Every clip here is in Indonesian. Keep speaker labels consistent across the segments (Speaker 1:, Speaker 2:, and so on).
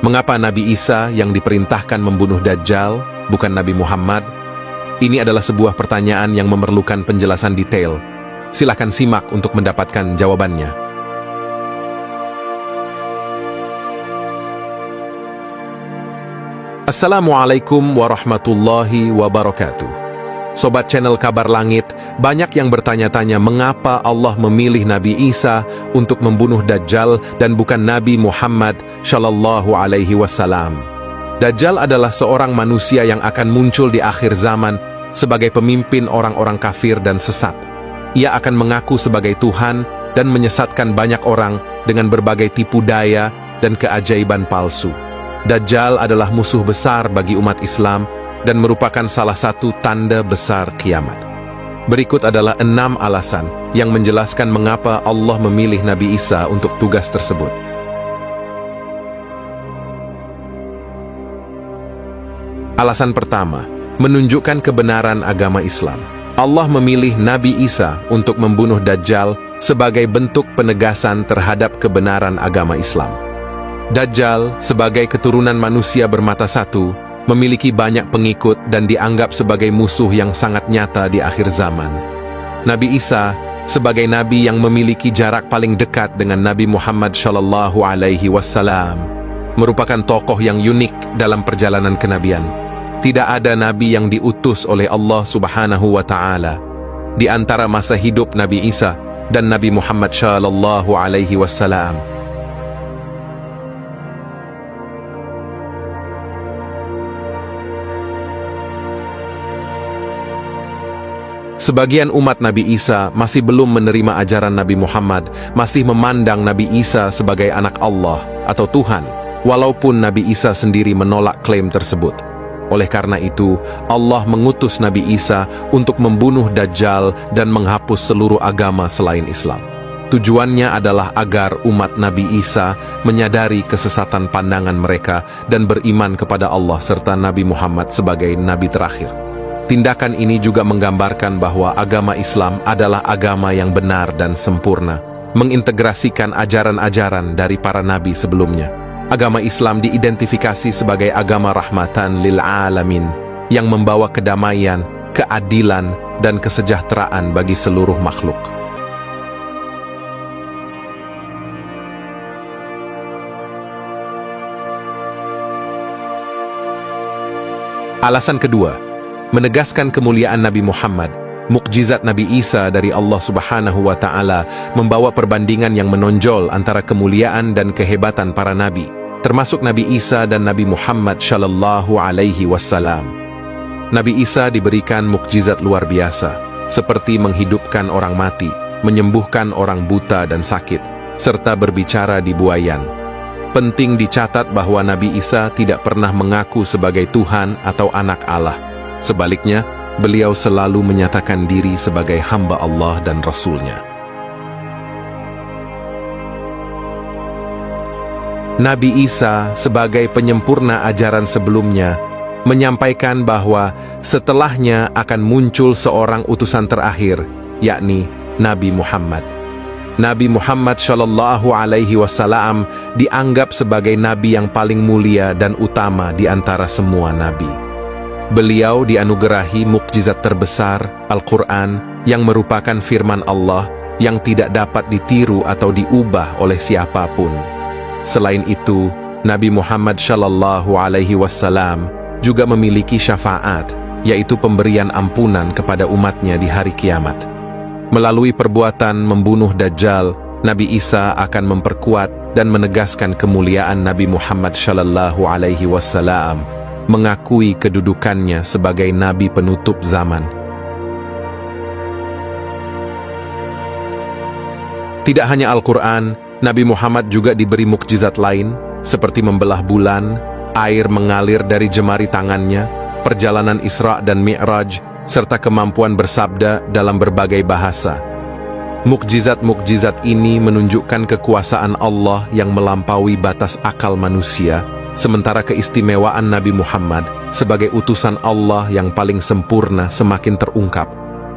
Speaker 1: Mengapa Nabi Isa yang diperintahkan membunuh Dajjal, bukan Nabi Muhammad? Ini adalah sebuah pertanyaan yang memerlukan penjelasan detail. Silakan simak untuk mendapatkan jawabannya. Assalamualaikum warahmatullahi wabarakatuh. Sobat channel Kabar Langit, banyak yang bertanya-tanya mengapa Allah memilih Nabi Isa untuk membunuh Dajjal dan bukan Nabi Muhammad Shallallahu Alaihi Wasallam. Dajjal adalah seorang manusia yang akan muncul di akhir zaman sebagai pemimpin orang-orang kafir dan sesat. Ia akan mengaku sebagai Tuhan dan menyesatkan banyak orang dengan berbagai tipu daya dan keajaiban palsu. Dajjal adalah musuh besar bagi umat Islam dan merupakan salah satu tanda besar kiamat. Berikut adalah 6 alasan yang menjelaskan mengapa Allah memilih Nabi Isa untuk tugas tersebut. Alasan pertama, menunjukkan kebenaran agama Islam. Allah memilih Nabi Isa untuk membunuh Dajjal sebagai bentuk penegasan terhadap kebenaran agama Islam. Dajjal, sebagai keturunan manusia bermata satu, memiliki banyak pengikut dan dianggap sebagai musuh yang sangat nyata di akhir zaman. Nabi Isa, sebagai nabi yang memiliki jarak paling dekat dengan Nabi Muhammad Shallallahu Alaihi Wasallam, merupakan tokoh yang unik dalam perjalanan kenabian. Tidak ada nabi yang diutus oleh Allah Subhanahu wa Ta'ala di antara masa hidup Nabi Isa dan Nabi Muhammad Shallallahu Alaihi Wasallam. Sebagian umat Nabi Isa masih belum menerima ajaran Nabi Muhammad, masih memandang Nabi Isa sebagai anak Allah atau Tuhan, walaupun Nabi Isa sendiri menolak klaim tersebut. Oleh karena itu, Allah mengutus Nabi Isa untuk membunuh Dajjal dan menghapus seluruh agama selain Islam. Tujuannya adalah agar umat Nabi Isa menyadari kesesatan pandangan mereka dan beriman kepada Allah serta Nabi Muhammad sebagai Nabi terakhir. Tindakan ini juga menggambarkan bahwa agama Islam adalah agama yang benar dan sempurna, mengintegrasikan ajaran-ajaran dari para nabi sebelumnya. Agama Islam diidentifikasi sebagai agama rahmatan lil alamin, yang membawa kedamaian, keadilan, dan kesejahteraan bagi seluruh makhluk. Alasan kedua, menegaskan kemuliaan Nabi Muhammad. Mukjizat Nabi Isa dari Allah Subhanahu wa Ta'ala membawa perbandingan yang menonjol antara kemuliaan dan kehebatan para nabi, termasuk Nabi Isa dan Nabi Muhammad Shallallahu Alaihi Wasallam. Nabi Isa diberikan mukjizat luar biasa, seperti menghidupkan orang mati, menyembuhkan orang buta dan sakit, serta berbicara di buayan. Penting dicatat bahwa Nabi Isa tidak pernah mengaku sebagai Tuhan atau anak Allah. Sebaliknya, beliau selalu menyatakan diri sebagai hamba Allah dan Rasul-Nya. Nabi Isa, sebagai penyempurna ajaran sebelumnya, menyampaikan bahwa setelahnya akan muncul seorang utusan terakhir, yakni Nabi Muhammad. Nabi Muhammad Shallallahu Alaihi Wasallam dianggap sebagai nabi yang paling mulia dan utama di antara semua nabi. Beliau dianugerahi mukjizat terbesar, Al-Quran, yang merupakan firman Allah yang tidak dapat ditiru atau diubah oleh siapapun. Selain itu, Nabi Muhammad Shallallahu Alaihi Wasallam juga memiliki syafaat, yaitu pemberian ampunan kepada umatnya di hari kiamat. Melalui perbuatan membunuh Dajjal, Nabi Isa akan memperkuat dan menegaskan kemuliaan Nabi Muhammad Shallallahu Alaihi Wasallam, mengakui kedudukannya sebagai nabi penutup zaman. Tidak hanya Al-Quran, Nabi Muhammad juga diberi mukjizat lain, seperti membelah bulan, air mengalir dari jemari tangannya, perjalanan Isra dan Mi'raj, serta kemampuan bersabda dalam berbagai bahasa. Mukjizat-mukjizat ini menunjukkan kekuasaan Allah yang melampaui batas akal manusia, sementara keistimewaan Nabi Muhammad sebagai utusan Allah yang paling sempurna semakin terungkap.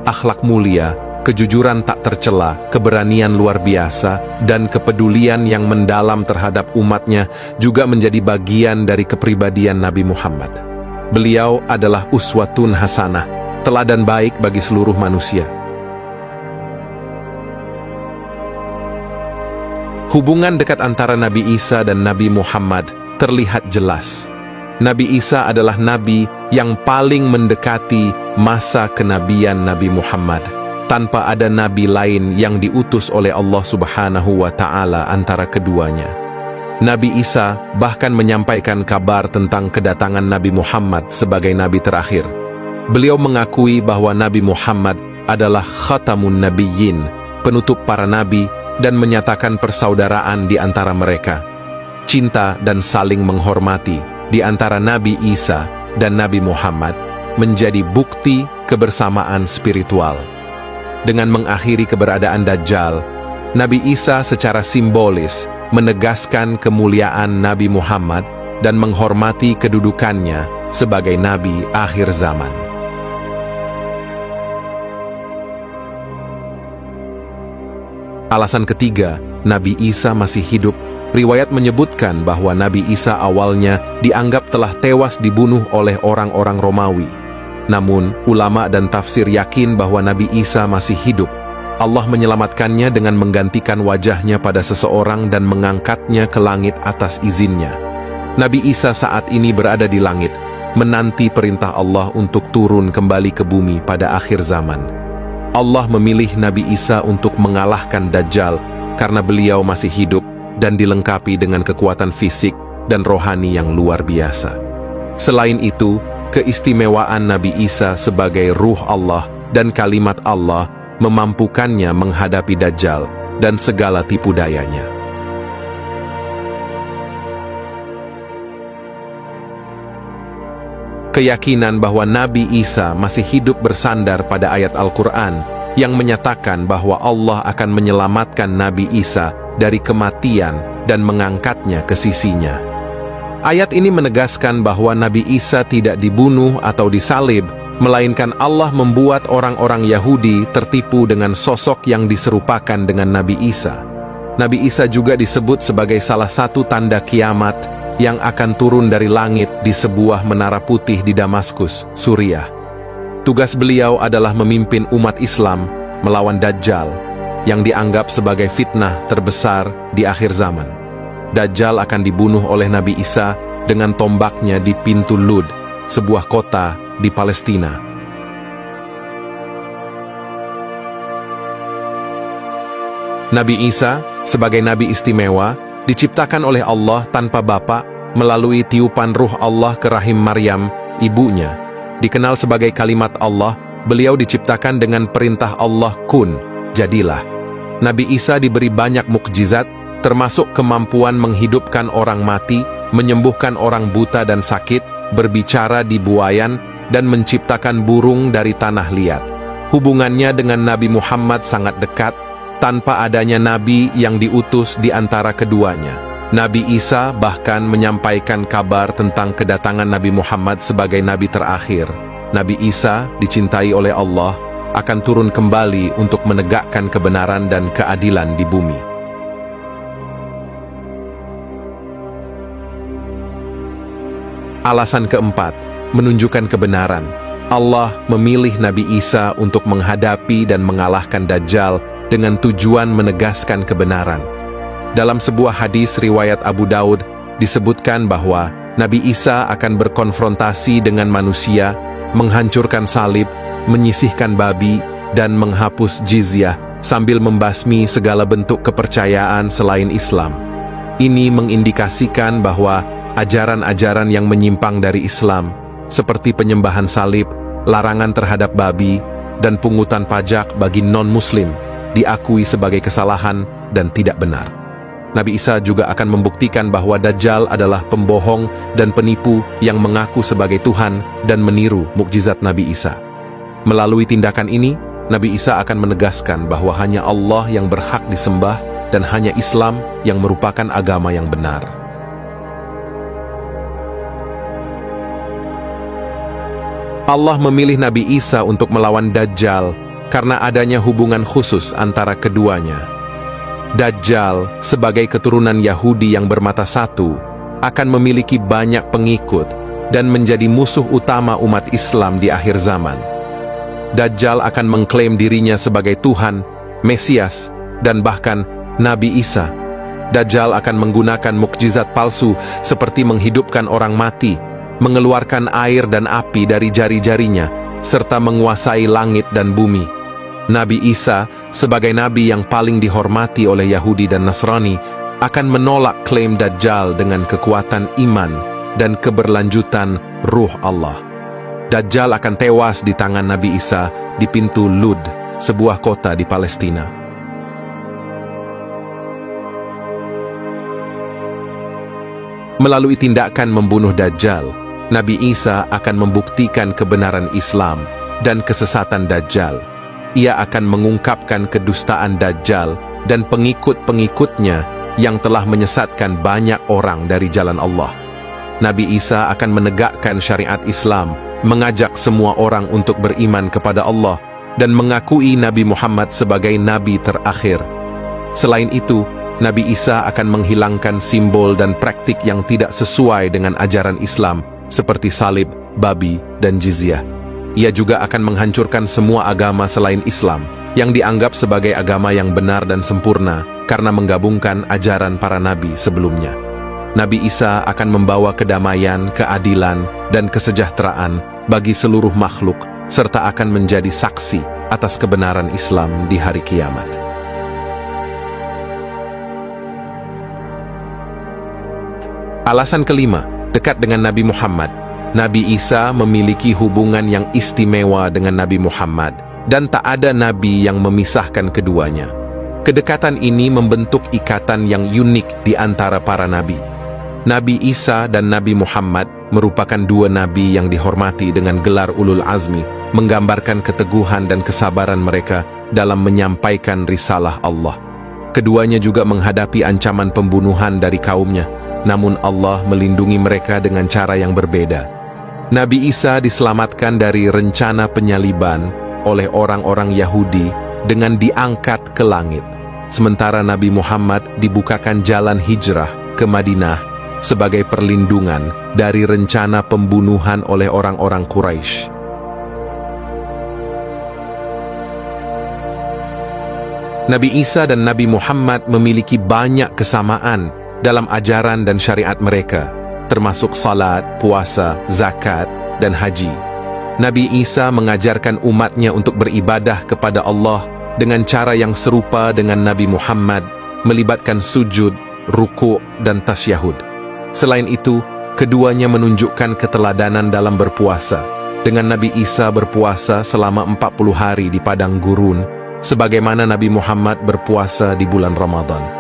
Speaker 1: Akhlak mulia, kejujuran tak tercela, keberanian luar biasa, dan kepedulian yang mendalam terhadap umatnya juga menjadi bagian dari kepribadian Nabi Muhammad. Beliau adalah uswatun hasanah, teladan baik bagi seluruh manusia. Hubungan dekat antara Nabi Isa dan Nabi Muhammad terlihat jelas. Nabi Isa adalah nabi yang paling mendekati masa kenabian Nabi Muhammad, tanpa ada nabi lain yang diutus oleh Allah Subhanahu wa Ta'ala antara keduanya. Nabi Isa bahkan menyampaikan kabar tentang kedatangan Nabi Muhammad sebagai nabi terakhir. Beliau mengakui bahwa Nabi Muhammad adalah khatamun nabiyyin, penutup para nabi, dan menyatakan persaudaraan di antara mereka. Cinta dan saling menghormati di antara Nabi Isa dan Nabi Muhammad menjadi bukti kebersamaan spiritual. Dengan mengakhiri keberadaan Dajjal, Nabi Isa secara simbolis menegaskan kemuliaan Nabi Muhammad dan menghormati kedudukannya sebagai Nabi akhir zaman. Alasan ketiga, Nabi Isa masih hidup. Riwayat menyebutkan bahwa Nabi Isa awalnya dianggap telah tewas dibunuh oleh orang-orang Romawi. Namun, ulama dan tafsir yakin bahwa Nabi Isa masih hidup. Allah menyelamatkannya dengan menggantikan wajahnya pada seseorang dan mengangkatnya ke langit atas izinnya. Nabi Isa saat ini berada di langit, menanti perintah Allah untuk turun kembali ke bumi pada akhir zaman. Allah memilih Nabi Isa untuk mengalahkan Dajjal karena beliau masih hidup dan dilengkapi dengan kekuatan fisik dan rohani yang luar biasa. Selain itu, keistimewaan Nabi Isa sebagai ruh Allah dan kalimat Allah memampukannya menghadapi Dajjal dan segala tipu dayanya. Keyakinan bahwa Nabi Isa masih hidup bersandar pada ayat Al-Quran yang menyatakan bahwa Allah akan menyelamatkan Nabi Isa dari kematian dan mengangkatnya ke sisinya. Ayat ini menegaskan bahwa Nabi Isa tidak dibunuh atau disalib, melainkan Allah membuat orang-orang Yahudi tertipu dengan sosok yang diserupakan dengan Nabi Isa. Nabi Isa juga disebut sebagai salah satu tanda kiamat yang akan turun dari langit di sebuah menara putih di Damaskus, Suriah. Tugas beliau adalah memimpin umat Islam melawan Dajjal, yang dianggap sebagai fitnah terbesar di akhir zaman. Dajjal akan dibunuh oleh Nabi Isa dengan tombaknya di pintu Lud, sebuah kota di Palestina. Nabi Isa, sebagai nabi istimewa, diciptakan oleh Allah tanpa bapa melalui tiupan ruh Allah ke rahim Maryam, ibunya. Dikenal sebagai kalimat Allah, beliau diciptakan dengan perintah Allah kun, jadilah. Nabi Isa diberi banyak mukjizat, termasuk kemampuan menghidupkan orang mati, menyembuhkan orang buta dan sakit, berbicara di buayan, dan menciptakan burung dari tanah liat. Hubungannya dengan Nabi Muhammad sangat dekat, tanpa adanya nabi yang diutus di antara keduanya. Nabi Isa bahkan menyampaikan kabar tentang kedatangan Nabi Muhammad sebagai nabi terakhir. Nabi Isa dicintai oleh Allah, akan turun kembali untuk menegakkan kebenaran dan keadilan di bumi. Alasan keempat, menunjukkan kebenaran. Allah memilih Nabi Isa untuk menghadapi dan mengalahkan Dajjal dengan tujuan menegaskan kebenaran. Dalam sebuah hadis riwayat Abu Daud, disebutkan bahwa Nabi Isa akan berkonfrontasi dengan manusia, menghancurkan salib, menyisihkan babi, dan menghapus jizyah sambil membasmi segala bentuk kepercayaan selain Islam. Ini mengindikasikan bahwa ajaran-ajaran yang menyimpang dari Islam, seperti penyembahan salib, larangan terhadap babi, dan pungutan pajak bagi non-muslim, diakui sebagai kesalahan dan tidak benar. Nabi Isa juga akan membuktikan bahwa Dajjal adalah pembohong dan penipu yang mengaku sebagai Tuhan dan meniru mukjizat Nabi Isa. Melalui tindakan ini, Nabi Isa akan menegaskan bahwa hanya Allah yang berhak disembah dan hanya Islam yang merupakan agama yang benar. Allah memilih Nabi Isa untuk melawan Dajjal karena adanya hubungan khusus antara keduanya. Dajjal, sebagai keturunan Yahudi yang bermata satu, akan memiliki banyak pengikut dan menjadi musuh utama umat Islam di akhir zaman. Dajjal akan mengklaim dirinya sebagai Tuhan, Mesias, dan bahkan Nabi Isa. Dajjal akan menggunakan mukjizat palsu seperti menghidupkan orang mati, mengeluarkan air dan api dari jari-jarinya, serta menguasai langit dan bumi. Nabi Isa, sebagai nabi yang paling dihormati oleh Yahudi dan Nasrani, akan menolak klaim Dajjal dengan kekuatan iman dan keberlanjutan Ruh Allah. Dajjal akan tewas di tangan Nabi Isa di pintu Lud, sebuah kota di Palestina. Melalui tindakan membunuh Dajjal, Nabi Isa akan membuktikan kebenaran Islam dan kesesatan Dajjal. Ia akan mengungkapkan kedustaan Dajjal dan pengikut-pengikutnya yang telah menyesatkan banyak orang dari jalan Allah. Nabi Isa akan menegakkan syariat Islam, mengajak semua orang untuk beriman kepada Allah, dan mengakui Nabi Muhammad sebagai nabi terakhir. Selain itu, Nabi Isa akan menghilangkan simbol dan praktik yang tidak sesuai dengan ajaran Islam, seperti salib, babi, dan jizyah. Ia juga akan menghancurkan semua agama selain Islam, yang dianggap sebagai agama yang benar dan sempurna, karena menggabungkan ajaran para nabi sebelumnya. Nabi Isa akan membawa kedamaian, keadilan, dan kesejahteraan bagi seluruh makhluk, serta akan menjadi saksi atas kebenaran Islam di hari kiamat. Alasan kelima, dekat dengan Nabi Muhammad. Nabi Isa memiliki hubungan yang istimewa dengan Nabi Muhammad, dan tak ada nabi yang memisahkan keduanya. Kedekatan ini membentuk ikatan yang unik di antara para nabi. Nabi Isa dan Nabi Muhammad merupakan dua nabi yang dihormati dengan gelar ulul azmi, menggambarkan keteguhan dan kesabaran mereka dalam menyampaikan risalah Allah. Keduanya juga menghadapi ancaman pembunuhan dari kaumnya, namun Allah melindungi mereka dengan cara yang berbeda. Nabi Isa diselamatkan dari rencana penyaliban oleh orang-orang Yahudi dengan diangkat ke langit, sementara Nabi Muhammad dibukakan jalan hijrah ke Madinah sebagai perlindungan dari rencana pembunuhan oleh orang-orang Quraisy. Nabi Isa dan Nabi Muhammad memiliki banyak kesamaan dalam ajaran dan syariat mereka, termasuk salat, puasa, zakat, dan haji. Nabi Isa mengajarkan umatnya untuk beribadah kepada Allah dengan cara yang serupa dengan Nabi Muhammad, melibatkan sujud, ruku', dan tasyahud. Selain itu, keduanya menunjukkan keteladanan dalam berpuasa, dengan Nabi Isa berpuasa selama 40 hari di padang gurun, sebagaimana Nabi Muhammad berpuasa di bulan Ramadan.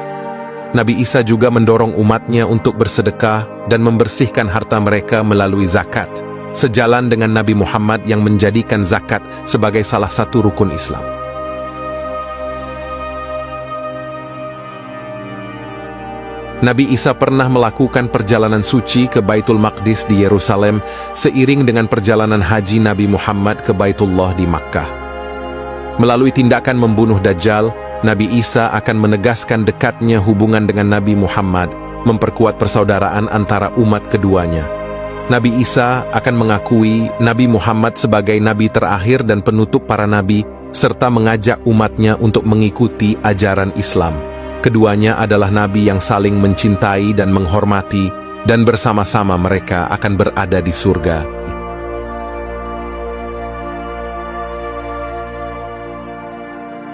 Speaker 1: Nabi Isa juga mendorong umatnya untuk bersedekah dan membersihkan harta mereka melalui zakat, sejalan dengan Nabi Muhammad yang menjadikan zakat sebagai salah satu rukun Islam. Nabi Isa pernah melakukan perjalanan suci ke Baitul Maqdis di Yerusalem seiring dengan perjalanan haji Nabi Muhammad ke Baitullah di Makkah. Melalui tindakan membunuh Dajjal, Nabi Isa akan menegaskan dekatnya hubungan dengan Nabi Muhammad, memperkuat persaudaraan antara umat keduanya. Nabi Isa akan mengakui Nabi Muhammad sebagai nabi terakhir dan penutup para nabi, serta mengajak umatnya untuk mengikuti ajaran Islam. Keduanya adalah nabi yang saling mencintai dan menghormati, dan bersama-sama mereka akan berada di surga.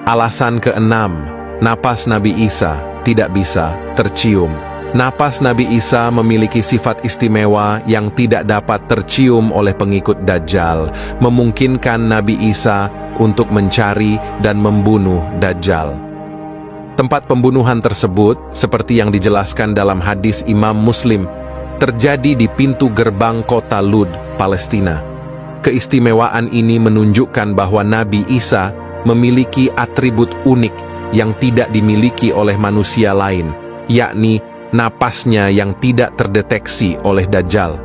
Speaker 1: Alasan keenam, napas Nabi Isa tidak bisa tercium. Napas Nabi Isa memiliki sifat istimewa yang tidak dapat tercium oleh pengikut Dajjal, memungkinkan Nabi Isa untuk mencari dan membunuh Dajjal. Tempat pembunuhan tersebut, seperti yang dijelaskan dalam hadis Imam Muslim, terjadi di pintu gerbang kota Lud, Palestina. Keistimewaan ini menunjukkan bahwa Nabi Isa memiliki atribut unik yang tidak dimiliki oleh manusia lain, yakni napasnya yang tidak terdeteksi oleh Dajjal.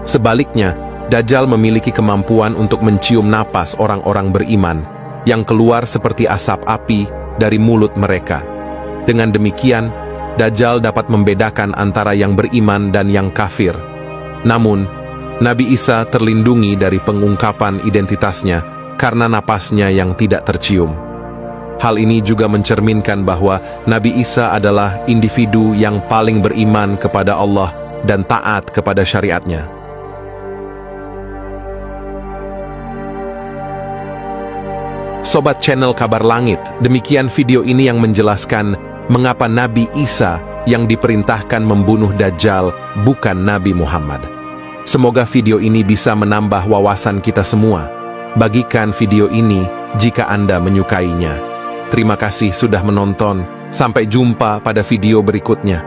Speaker 1: Sebaliknya, Dajjal memiliki kemampuan untuk mencium napas orang-orang beriman. yang keluar seperti asap api dari mulut mereka. Dengan demikian, Dajjal dapat membedakan antara yang beriman dan yang kafir. Namun, Nabi Isa terlindungi dari pengungkapan identitasnya karena napasnya yang tidak tercium. Hal ini juga mencerminkan bahwa Nabi Isa adalah individu yang paling beriman kepada Allah dan taat kepada syariatnya. Sobat channel Kabar Langit, demikian video ini yang menjelaskan mengapa Nabi Isa yang diperintahkan membunuh Dajjal bukan Nabi Muhammad. Semoga video ini bisa menambah wawasan kita semua. Bagikan video ini jika Anda menyukainya. Terima kasih sudah menonton. Sampai jumpa pada video berikutnya.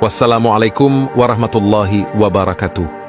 Speaker 1: Wassalamualaikum warahmatullahi wabarakatuh.